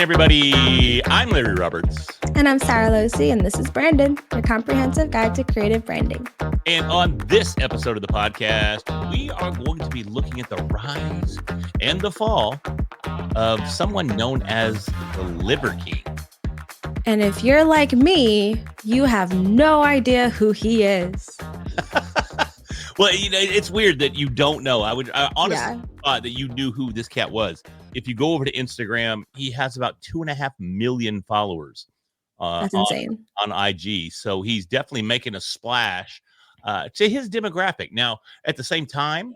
everybody. I'm Larry Roberts. And I'm Sarah Losi, and this is Brandon, your comprehensive guide to creative branding. And on this episode of the podcast, we are going to be looking at the rise and the fall of someone known as the Liver King. And if you're like me, you have no idea who he is. Well, you know, it's weird that you don't know. I honestly thought that you knew who this cat was. If you go over to Instagram, he has about 2.5 million followers. That's insane. On IG. So he's definitely making a splash to his demographic. Now, at the same time,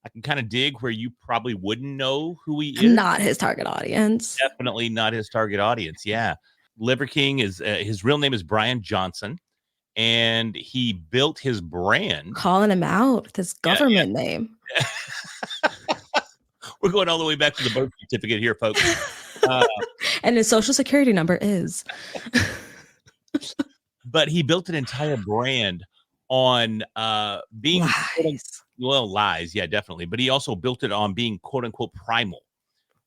I can kind of dig where you probably wouldn't know who he is. Not his target audience. Definitely not his target audience. Yeah. Liver King is his real name is Brian Johnson, and he built his brand. Calling him out with his government name. We're going all the way back to the birth certificate here, folks. And his social security number is. But he built an entire brand on being lies. Yeah, definitely. But he also built it on being quote unquote primal.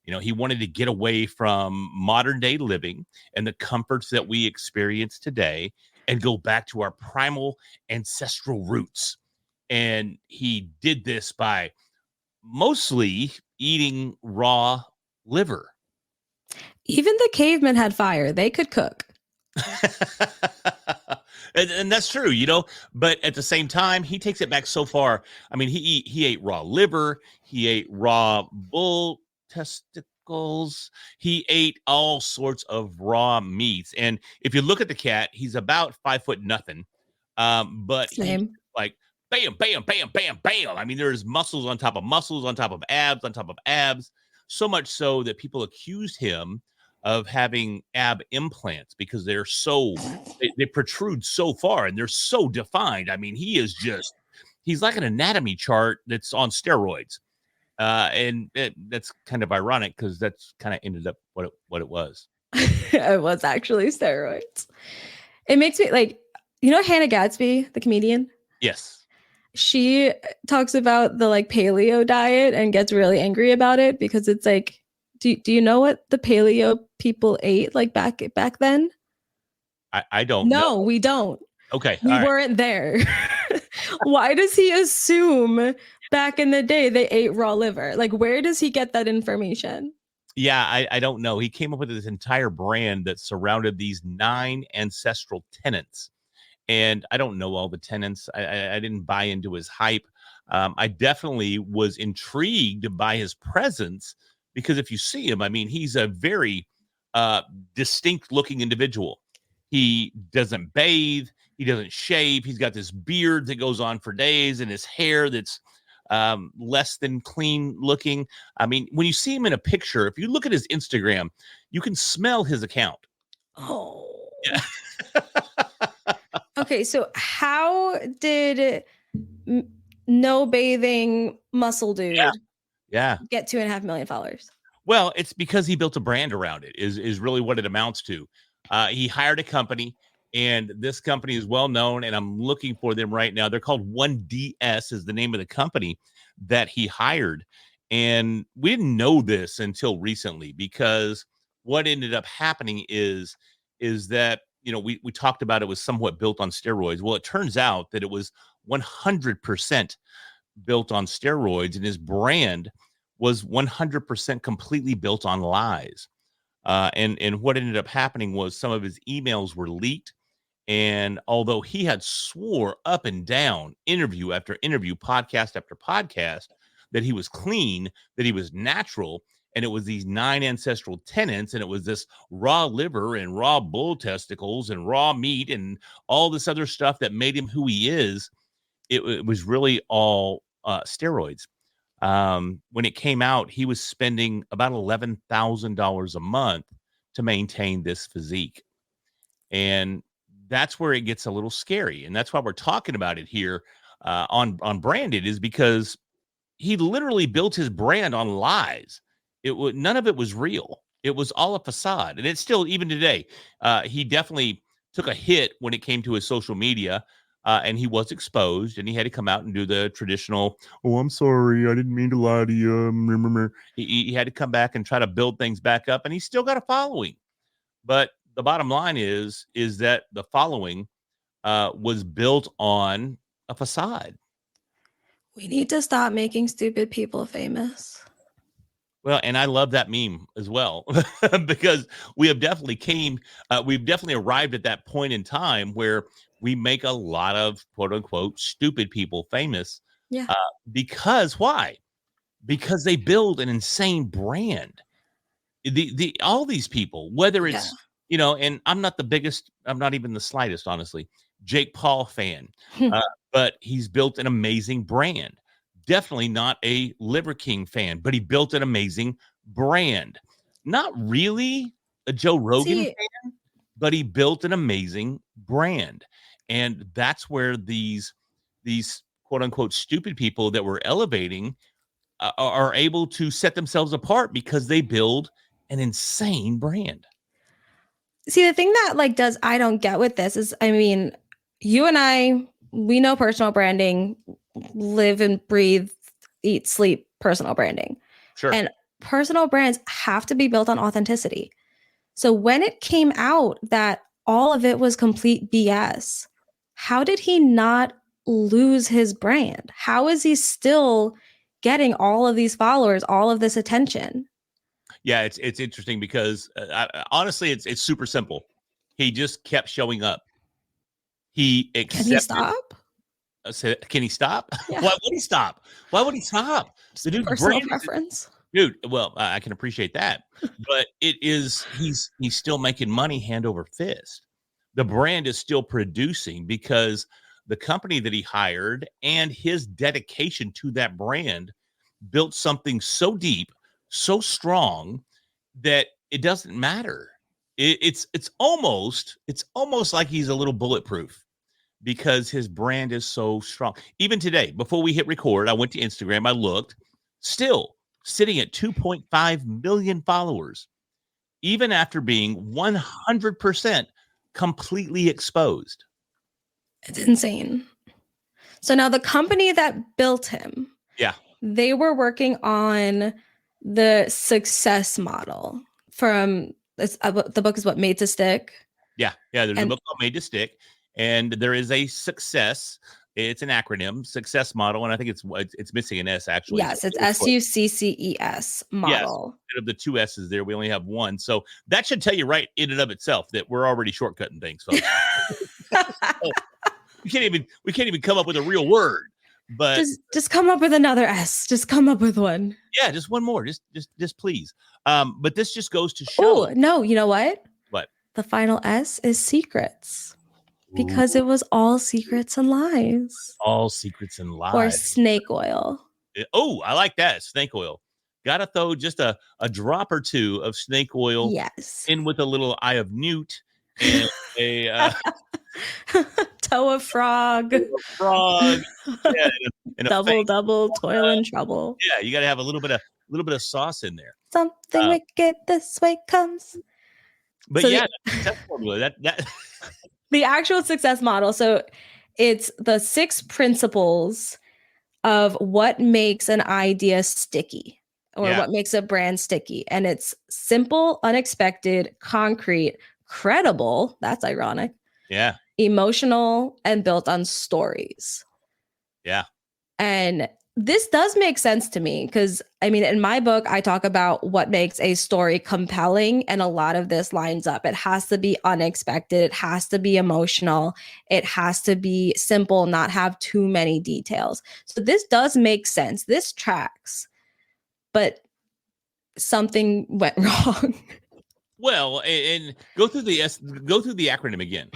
You know, he wanted to get away from modern day living and the comforts that we experience today and go back to our primal ancestral roots. And he did this by mostly eating raw liver. Even the cavemen had fire. They could cook. and that's true, you know, but at the same time, he takes it back so far. I mean, he ate raw liver. He ate raw bull testicles. He ate all sorts of raw meats. And if you look at the cat, he's about 5 foot nothing. But he's like bam, bam, bam, bam, bam. I mean, there's muscles on top of muscles, on top of abs, on top of abs. So much so that people accused him of having ab implants because they're they protrude so far and they're so defined. I mean, he's like an anatomy chart that's on steroids. And that's kind of ironic because that's kind of ended up what it was. It was actually steroids. It makes me like, you know, Hannah Gadsby, the comedian? Yes. She talks about the like paleo diet and gets really angry about it because it's like, do you know what the paleo people ate like back then? I don't know. No, we don't. Okay. We weren't there. Why does he assume back in the day they ate raw liver? Like, where does he get that information? Yeah, I don't know. He came up with this entire brand that surrounded these 9 ancestral tenants. And I don't know all the tenants. I didn't buy into his hype. I definitely was intrigued by his presence because if you see him, I mean, he's a very distinct looking individual. He doesn't bathe. He doesn't shave. He's got this beard that goes on for days and his hair that's less than clean looking. I mean, when you see him in a picture, if you look at his Instagram, you can smell his account. Oh. Yeah. Okay, so how did no bathing muscle dude get 2.5 million followers? Well, it's because he built a brand around it is really what it amounts to. He hired a company, and this company is well known, and I'm looking for them right now. They're called 1DS is the name of the company that he hired. And we didn't know this until recently because what ended up happening is that, you know, we talked about it was somewhat built on steroids. Well, it turns out that it was 100% built on steroids, and his brand was 100% completely built on lies. And what ended up happening was some of his emails were leaked. And although he had swore up and down, interview after interview, podcast after podcast, that he was clean, that he was natural, and it was these 9 ancestral tenants, and it was this raw liver and raw bull testicles and raw meat and all this other stuff that made him who he is, it was really all steroids. When it came out, he was spending about $11,000 a month to maintain this physique. And that's where it gets a little scary. And that's why we're talking about it here on Branded, is because he literally built his brand on lies. None of it was real. It was all a facade. And it's still, even today, he definitely took a hit when it came to his social media. and he was exposed, and he had to come out and do the traditional, "Oh, I'm sorry, I didn't mean to lie to you." He had to come back and try to build things back up, and he's still got a following. But the bottom line is that the following was built on a facade. We need to stop making stupid people famous. Well, and I love that meme as well, because we've definitely arrived at that point in time where we make a lot of quote unquote stupid people famous. Yeah. Because why? Because they build an insane brand. All these people, whether it's and I'm not even the slightest, honestly, Jake Paul fan, but he's built an amazing brand. Definitely not a Liver King fan, but he built an amazing brand. Not really a Joe Rogan fan, but he built an amazing brand. And that's where these quote unquote stupid people that we're elevating are able to set themselves apart because they build an insane brand. See, the thing that I don't get with this is, I mean, you and I, we know personal branding, live and breathe, eat, sleep, personal branding. Sure. And personal brands have to be built on authenticity. So when it came out that all of it was complete BS, how did he not lose his brand? How is he still getting all of these followers, all of this attention? Yeah, it's interesting because honestly, it's super simple. He just kept showing up. He accepted. Can he stop? Can he stop? Yeah. Why would he stop? Why would he stop? The dude's personal preference. Dude, well, I can appreciate that, but he's still making money hand over fist. The brand is still producing because the company that he hired and his dedication to that brand built something so deep, so strong that it doesn't matter. It's almost like he's a little bulletproof because his brand is so strong. Even today, before we hit record, I went to Instagram, I looked, still sitting at 2.5 million followers, even after being 100% completely exposed. It's insane. So now the company that built him, they were working on the success model from this. The book is what, Made to Stick? Yeah. There's a book called Made to Stick, and there is a SUCCES. It's an acronym, success model, and I think it's missing an S actually. Yes, it's SUCCES model. Yes, instead of the two S's there, we only have one. So that should tell you right in and of itself that we're already shortcutting things. So we can't even come up with a real word. But just come up with another S. Just come up with one. Yeah, just one more. Just please. But this just goes to show. Oh no, you know what? What? The final S is secrets. Because it was all secrets and lies. All secrets and lies. Or snake oil. Oh, I like that. Snake oil. Gotta throw just a drop or two of snake oil in with a little eye of newt and a toe of frog. Yeah, and double, toil and trouble. Yeah, you gotta have a little bit of sauce in there. Something wicked this way comes. But so that formula, that the actual success model. So it's the 6 principles of what makes an idea sticky or what makes a brand sticky. And it's simple, unexpected, concrete, credible. That's ironic. Yeah. Emotional and built on stories. Yeah. And this does make sense to me because, I mean, in my book, I talk about what makes a story compelling, and a lot of this lines up. It has to be unexpected. It has to be emotional. It has to be simple, not have too many details. So this does make sense. This tracks, but something went wrong. Well, and go through the acronym again.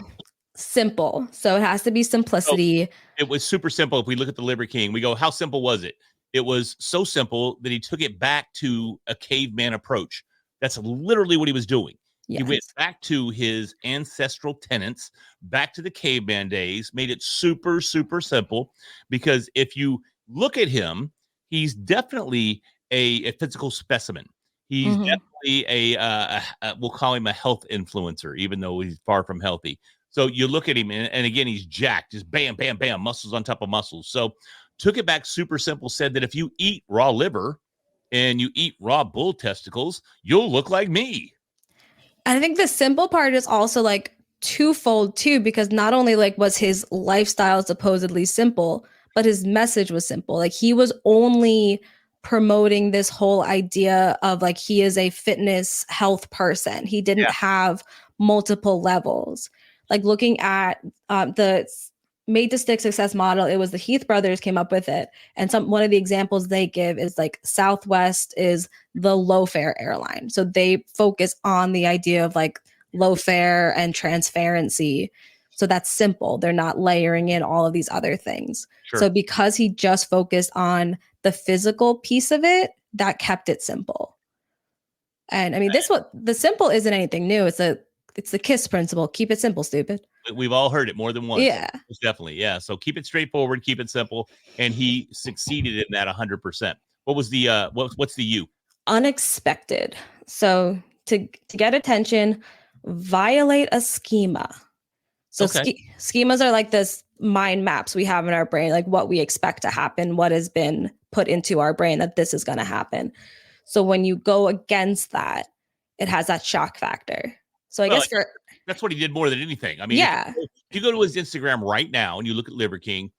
Simple. So it has to be simplicity. So it was super simple. If we look at the Liver King, we go, how simple was it? It was so simple that he took it back to a caveman approach. That's literally what he was doing. Yes. He went back to his ancestral tenants, back to the caveman days, made it super, super simple. Because if you look at him, he's definitely a physical specimen. He's definitely we'll call him a health influencer, even though he's far from healthy. So you look at him, and again, he's jacked, just bam, bam, bam, muscles on top of muscles. So took it back super simple, said that if you eat raw liver and you eat raw bull testicles, you'll look like me. And I think the simple part is also like twofold too, because not only like was his lifestyle supposedly simple, but his message was simple. Like he was only promoting this whole idea of like he is a fitness health person. He didn't have multiple levels. Like looking at the made to stick success model, it was the Heath brothers came up with it. And one of the examples they give is like Southwest is the low fare airline. So they focus on the idea of like low fare and transparency. So that's simple. They're not layering in all of these other things. Sure. So because he just focused on the physical piece of it, that kept it simple. And I mean, the simple isn't anything new. It's the KISS principle. Keep it simple, stupid. We've all heard it more than once. Yeah. Definitely. Yeah. So keep it straightforward, keep it simple. And he succeeded in that 100%. What was the, what's the U? Unexpected. So to get attention, violate a schema. So schemas are like this mind maps we have in our brain, like what we expect to happen, what has been put into our brain that this is going to happen. So when you go against that, it has that shock factor. So I guess that's what he did more than anything. I mean, if you go to his Instagram right now and you look at Liver King,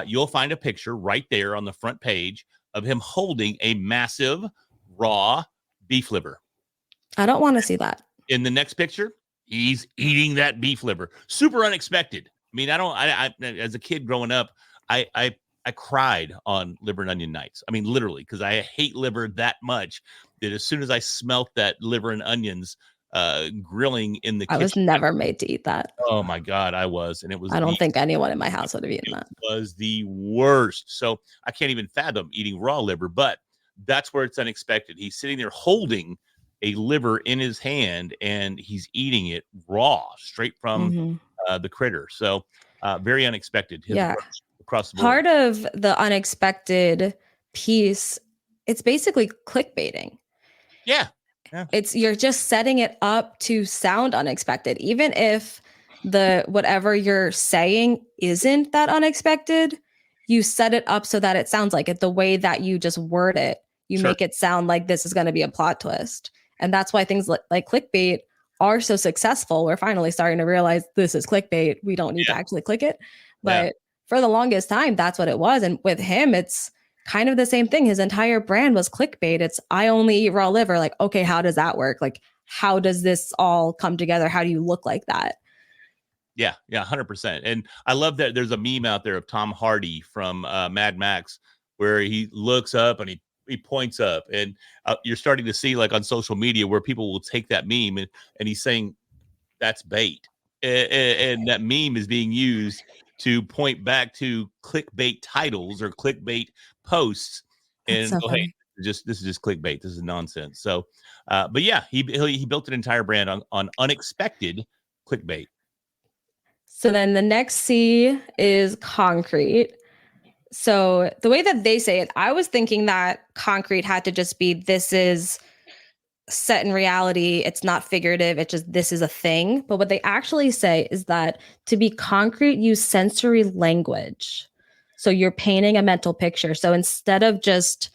you'll find a picture right there on the front page of him holding a massive raw beef liver. I don't want to see that. In the next picture, he's eating that beef liver. Super unexpected. I mean, I as a kid growing up, I cried on liver and onion nights. I mean, literally, because I hate liver that much that as soon as I smelt that liver and onions grilling in the kitchen, I was never made to eat that. Oh my God, I was. And it was, I don't think anyone in my house would have eaten that. It was the worst. So I can't even fathom eating raw liver, but that's where it's unexpected. He's sitting there holding a liver in his hand and he's eating it raw, straight from the critter. So very unexpected. Across the board. Part of the unexpected piece, it's basically clickbaiting. Yeah. You're just setting it up to sound unexpected, even if the whatever you're saying isn't that unexpected. You set it up so that it sounds like it. The way that you just word it, you make it sound like this is going to be a plot twist, and that's why things like clickbait are so successful. We're finally starting to realize this is clickbait. We don't need to actually click it, but for the longest time, that's what it was. And with him, it's kind of the same thing. His entire brand was clickbait. It's I only eat raw liver. Like, okay, how does that work? Like, how does this all come together? How do you look like that? Yeah, 100%. And I love that there's a meme out there of Tom Hardy from Mad Max where he looks up and he points up, and you're starting to see like on social media where people will take that meme and he's saying that's bait. And that meme is being used to point back to clickbait titles or clickbait posts and go, hey, this is just clickbait. This is nonsense. So, but yeah, he built an entire brand on unexpected clickbait. So then the next C is concrete. So the way that they say it, I was thinking that concrete had to just be, this is set in reality. It's not figurative. It's just, this is a thing. But what they actually say is that to be concrete, use sensory language. So you're painting a mental picture. So instead of just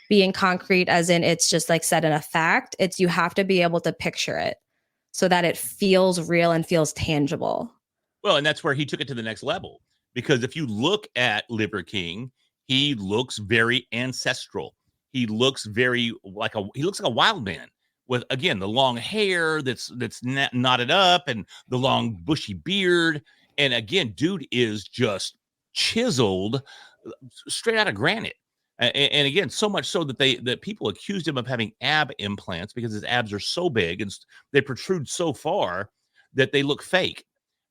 being concrete as in it's just like set in a fact, it's you have to be able to picture it so that it feels real and feels tangible. Well, and that's where he took it to the next level. Because if you look at Liver King, he looks very ancestral. He looks like a wild man with, again, the long hair that's knotted up and the long bushy beard. And again, dude is just chiseled straight out of granite. And again, so much so that people accused him of having ab implants because his abs are so big and they protrude so far that they look fake.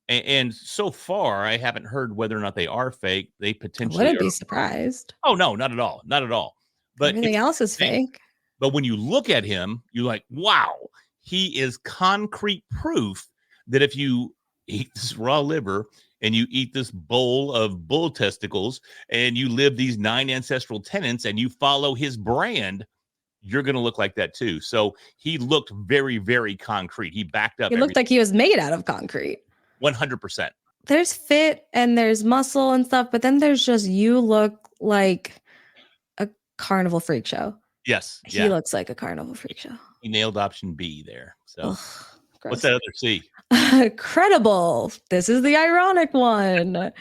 And so far, I haven't heard whether or not they are fake. They potentially wouldn't be surprised. Oh, no, not at all. Not at all. But everything else is fake. But when you look at him, you're like, wow, he is concrete proof that if you eat this raw liver and you eat this bowl of bull testicles and you live these 9 ancestral tenants and you follow his brand, you're going to look like that too. So he looked very, very concrete. He backed up. He looked like he was made out of concrete. 100%. There's fit and there's muscle and stuff, but then there's just, you look like a carnival freak show. Yes. He looks like a carnival freak show. He nailed option B there. So Ugh, what's that other C? Credible. This is the ironic one.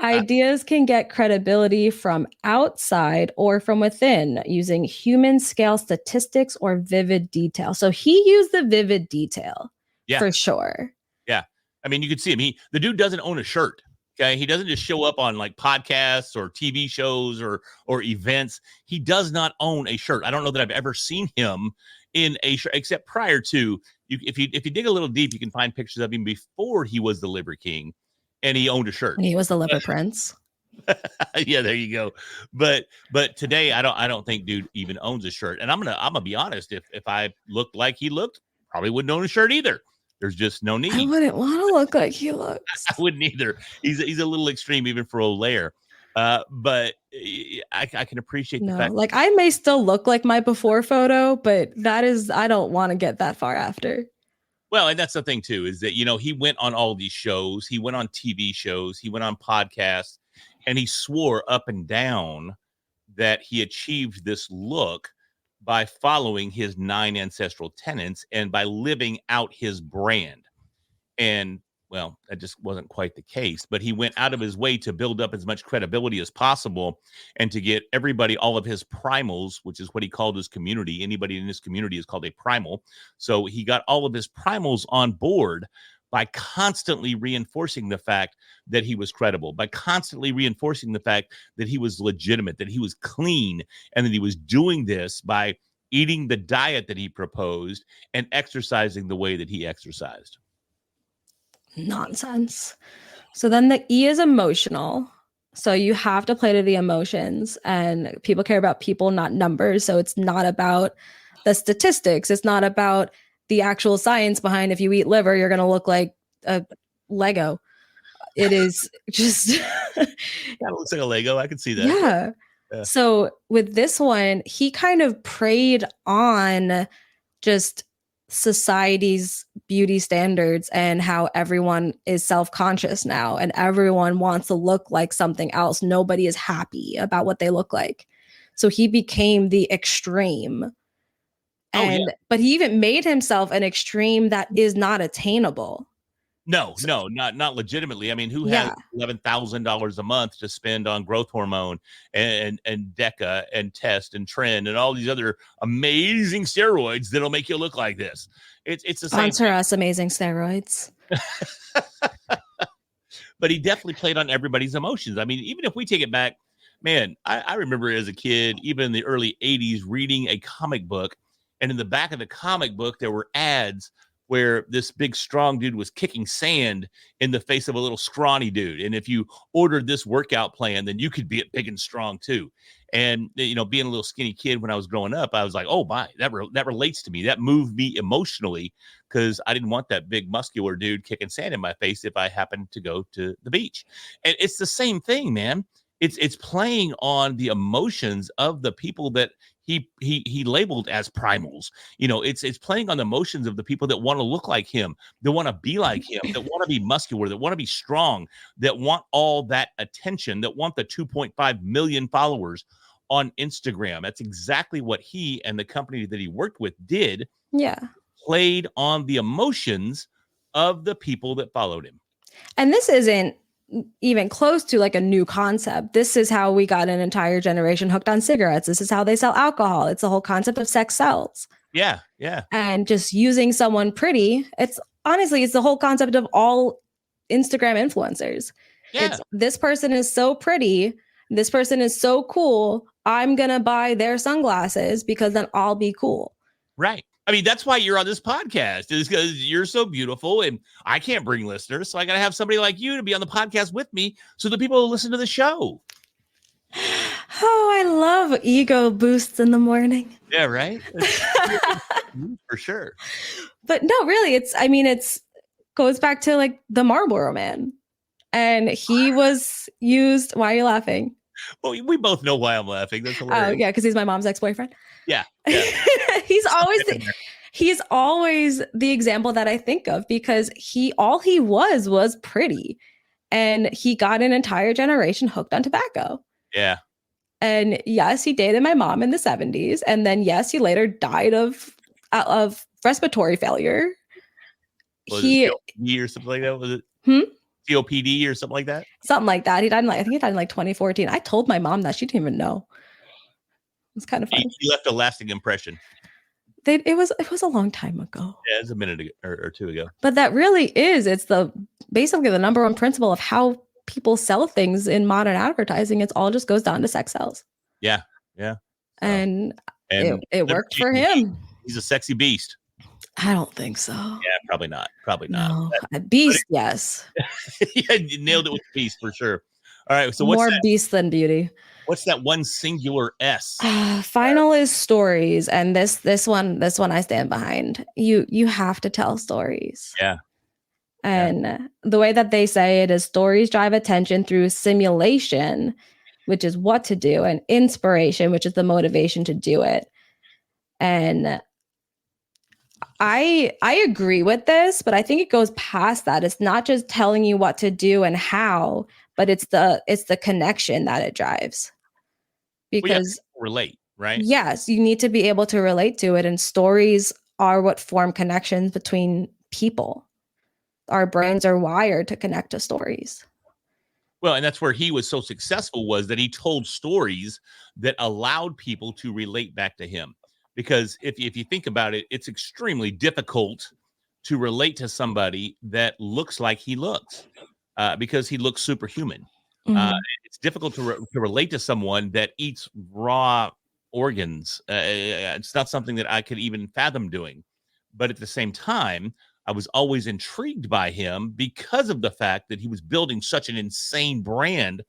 Ideas can get credibility from outside or from within using human scale statistics or vivid detail. So he used the vivid detail for sure. Yeah. I mean, you could see him. The dude doesn't own a shirt. Okay. He doesn't just show up on like podcasts or TV shows or events. He does not own a shirt. I don't know that I've ever seen him in a shirt, except prior to, if you dig a little deep, you can find pictures of him before he was the Liver King and he owned a shirt. When he was the Liver Prince. Yeah, there you go. But today I don't think dude even owns a shirt. And I'm gonna be honest, if I looked like he looked, probably wouldn't own a shirt either. There's just no need. I wouldn't want to look like he looks. I wouldn't either. He's a little extreme even for Olaire. But I can appreciate the fact. Like I may still look like my before photo, but I don't want to get that far after. Well, and that's the thing too, is that, he went on all these shows. He went on TV shows. He went on podcasts, and he swore up and down that he achieved this look by following his 9 ancestral tenants and by living out his brand. And well, that just wasn't quite the case, but he went out of his way to build up as much credibility as possible and to get everybody, all of his primals, which is what he called his community. Anybody in his community is called a primal. So he got all of his primals on board by constantly reinforcing the fact that he was credible, by constantly reinforcing the fact that he was legitimate, that he was clean, and that he was doing this by eating the diet that he proposed and exercising the way that he exercised. Nonsense. So then the E is emotional. So you have to play to the emotions, and people care about people, not numbers. So it's not about the statistics. It's not about the actual science behind if you eat liver, you're going to look like a Lego. It is just. That looks like a Lego. I can see that. Yeah. So with this one, he kind of preyed on just society's beauty standards and how everyone is self-conscious now and everyone wants to look like something else. Nobody is happy about what they look like. So he became the extreme. But he even made himself an extreme that is not attainable. No, not legitimately. I mean, who has $11,000 a month to spend on growth hormone and DECA and test and trend and all these other amazing steroids that'll make you look like this? It's the same. Sponsor us, amazing steroids. But he definitely played on everybody's emotions. I mean, even if we take it back, man, I remember as a kid, even in the early 80s, reading a comic book, and in the back of the comic book, there were ads where this big strong dude was kicking sand in the face of a little scrawny dude. And if you ordered this workout plan, then you could be big and strong too. And, being a little skinny kid when I was growing up, I was like, oh my, that relates to me. That moved me emotionally because I didn't want that big muscular dude kicking sand in my face if I happened to go to the beach. And it's the same thing, man. It's playing on the emotions of the people that he labeled as primals. It's playing on the emotions of the people that want to look like him, that want to be like him, that want to be muscular, that want to be strong, that want all that attention, that want the 2.5 million followers on Instagram. That's exactly what he and the company that he worked with did. Yeah. Played on the emotions of the people that followed him. And this isn't even close to like a new concept. This is how we got an entire generation hooked on cigarettes. This is how they sell alcohol. It's the whole concept of sex sells. Yeah. And just using someone pretty. It's the whole concept of all Instagram influencers. Yeah. It's, this person is so pretty. This person is so cool. I'm going to buy their sunglasses because then I'll be cool. Right. I mean, that's why you're on this podcast, is because you're so beautiful and I can't bring listeners. So I got to have somebody like you to be on the podcast with me so the people will listen to the show. Oh, I love ego boosts in the morning. Yeah, right. For sure. But no, really, it's goes back to like the Marlboro Man. And he was used. Why are you laughing? Well, we both know why I'm laughing. That's hilarious. Oh, yeah, because he's my mom's ex-boyfriend. Yeah. He's always he's always the example that I think of because all he was pretty. And he got an entire generation hooked on tobacco. Yeah. And yes, he dated my mom in the 70s. And then yes, he later died of respiratory failure. Was it COPD or something like that? Was it COPD or something like that? Something like that. He died in I think he died in like 2014. I told my mom that. She didn't even know. It's kind of funny. He left a lasting impression. It was a long time ago. Yeah, it's a minute ago, or two ago. But that really is, it's basically the number one principle of how people sell things in modern advertising. It's all just goes down to sex sells. Yeah. Yeah. So, and it worked for him. He's a sexy beast. I don't think so. Yeah, probably not. Probably not. No, a beast, yes. Yeah, you nailed it with beast for sure. All right. So what's more beast than beauty? What's that one singular S? Final is stories, and this one I stand behind. You have to tell stories. Yeah. And the way that they say it is stories drive attention through simulation, which is what to do, and inspiration, which is the motivation to do it. And I agree with this, but I think it goes past that. It's not just telling you what to do and how, but it's the connection that it drives. Because relate, right? Yes, you need to be able to relate to it, and stories are what form connections between people. Our brains are wired to connect to stories. Well, and that's where he was so successful, was that he told stories that allowed people to relate back to him. Because if you think about it, it's extremely difficult to relate to somebody that looks like he looks, because he looks superhuman. It's difficult to relate to someone that eats raw organs. It's not something that I could even fathom doing. But at the same time, I was always intrigued by him because of the fact that he was building such an insane brand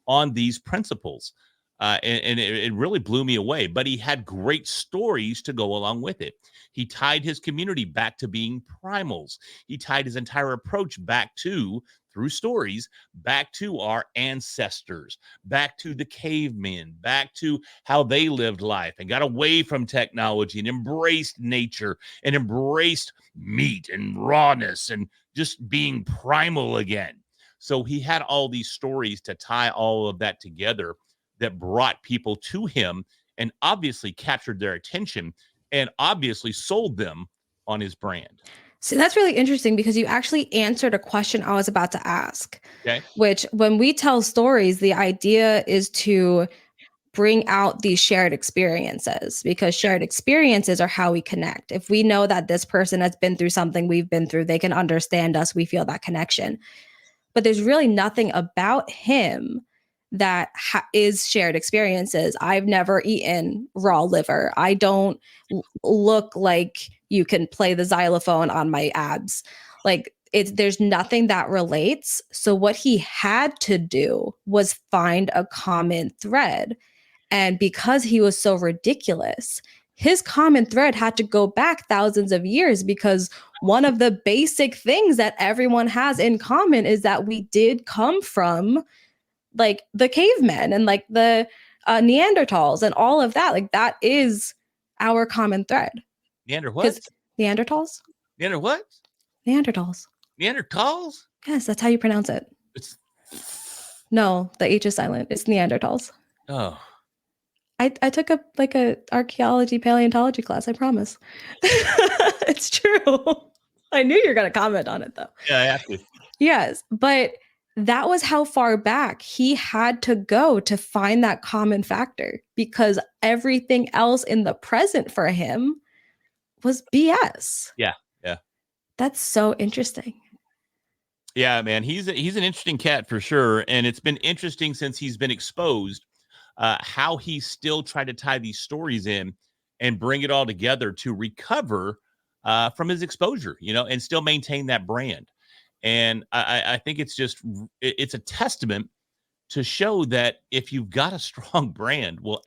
on these principles. And it really blew me away. But he had great stories to go along with it. He tied his community back to being primals. He tied his entire approach back to, through stories, back to our ancestors, back to the cavemen, back to how they lived life and got away from technology and embraced nature and embraced meat and rawness and just being primal again. So he had all these stories to tie all of that together that brought people to him and obviously captured their attention and obviously sold them on his brand. See, that's really interesting because you actually answered a question I was about to ask. Okay. Which, when we tell stories, the idea is to bring out these shared experiences, because shared experiences are how we connect. If we know that this person has been through something we've been through, they can understand us, we feel that connection. But there's really nothing about him that is shared experiences. I've never eaten raw liver. I don't look like you can play the xylophone on my abs. Like, there's nothing that relates. So what he had to do was find a common thread. And because he was so ridiculous, his common thread had to go back thousands of years, because one of the basic things that everyone has in common is that we did come from like the cavemen and like the Neanderthals and all of that. Like, that is our common thread. Neanderthals? Neanderthals. Neanderthals? Yes, that's how you pronounce it. No, the H is silent. It's Neanderthals. Oh. I took a archaeology paleontology class, I promise. It's true. I knew you were going to comment on it though. Yeah, I have to. Yes, but that was how far back he had to go to find that common factor, because everything else in the present for him was BS. Yeah. That's so interesting. Yeah, man, he's an interesting cat for sure, and it's been interesting since he's been exposed, how he still tried to tie these stories in and bring it all together to recover from his exposure, and still maintain that brand. And I think it's a testament to show that if you've got a strong brand, well,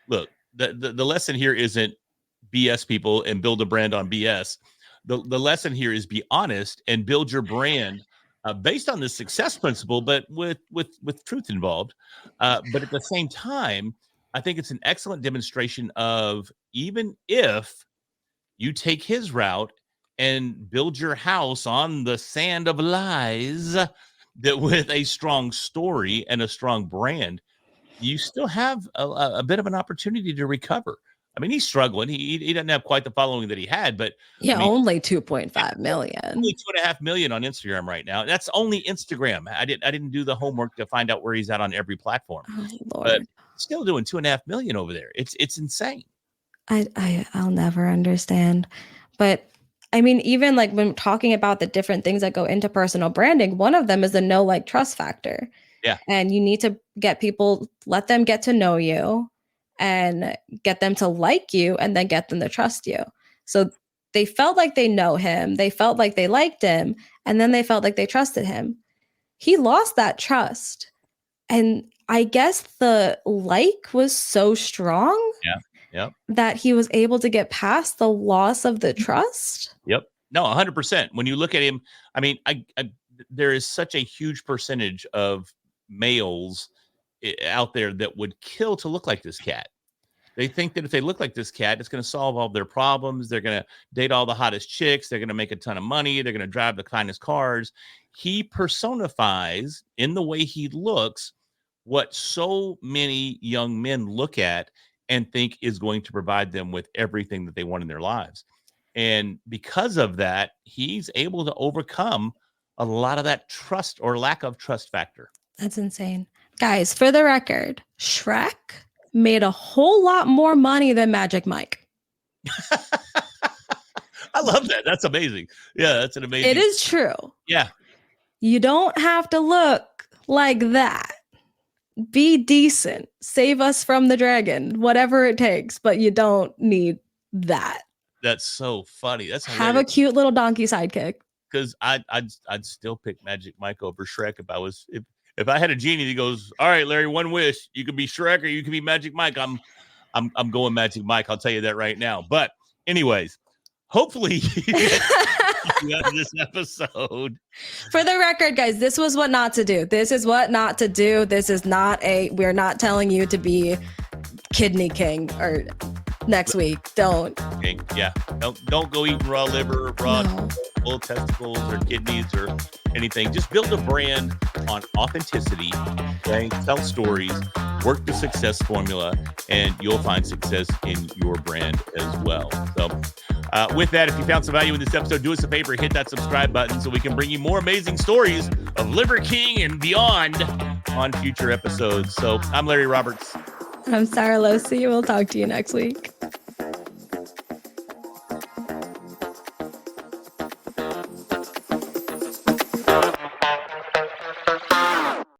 look, the lesson here isn't BS people and build a brand on BS. The lesson here is be honest and build your brand based on the success principle, but with truth involved. But at the same time, I think it's an excellent demonstration of, even if You take his route and build your house on the sand of lies, that with a strong story and a strong brand, you still have a bit of an opportunity to recover. I mean, he's struggling. He doesn't have quite the following that he had, but Yeah, I mean, only 2.5 million. only 2.5 million on Instagram right now. That's only Instagram. I didn't do the homework to find out where he's at on every platform. Oh But Lord. still doing 2.5 million over there. It's insane. I'll never understand. But I mean, even like when talking about the different things that go into personal branding, one of them is the know, like, trust factor. Yeah. And you need to get people, let them get to know you and get them to like you and then get them to trust you. So they felt like they know him, they felt like they liked him, and then they felt like they trusted him. He lost that trust. And I guess the like was so strong that he was able to get past the loss of the trust. Yep. No, 100%. When you look at him, I mean, there is such a huge percentage of males out there that would kill to look like this cat. They think that if they look like this cat, it's going to solve all their problems. They're going to date all the hottest chicks. They're going to make a ton of money. They're going to drive the finest cars. He personifies, in the way he looks, what so many young men look at and think is going to provide them with everything that they want in their lives. And because of that, he's able to overcome a lot of that trust or lack of trust factor. That's insane. Guys, for the record, Shrek made a whole lot more money than Magic Mike. I love that. That's amazing. Yeah, that's an amazing. It is true. Yeah. You don't have to look like that. Be decent. Save us from the dragon, whatever it takes, but you don't need that. That's so funny. That's hilarious. Have a cute little donkey sidekick. Because I'd still pick Magic Mike over Shrek if I had a genie that goes, all right, Larry, one wish. You can be Shrek or you can be Magic Mike. I'm going Magic Mike. I'll tell you that right now. But anyways, hopefully this episode. For the record, guys, this was what not to do. This is what not to do. This is not we're not telling you to be kidney king or next week. Don't. Yeah. Don't go eating raw liver, raw full testicles or kidneys or anything. Just build a brand on authenticity. Okay? Tell stories, work the success formula, and you'll find success in your brand as well. So with that, if you found some value in this episode, do us a favor, hit that subscribe button so we can bring you more amazing stories of Liver King and beyond on future episodes. So I'm Larry Roberts. I'm Sarah Losi. We'll talk to you next week.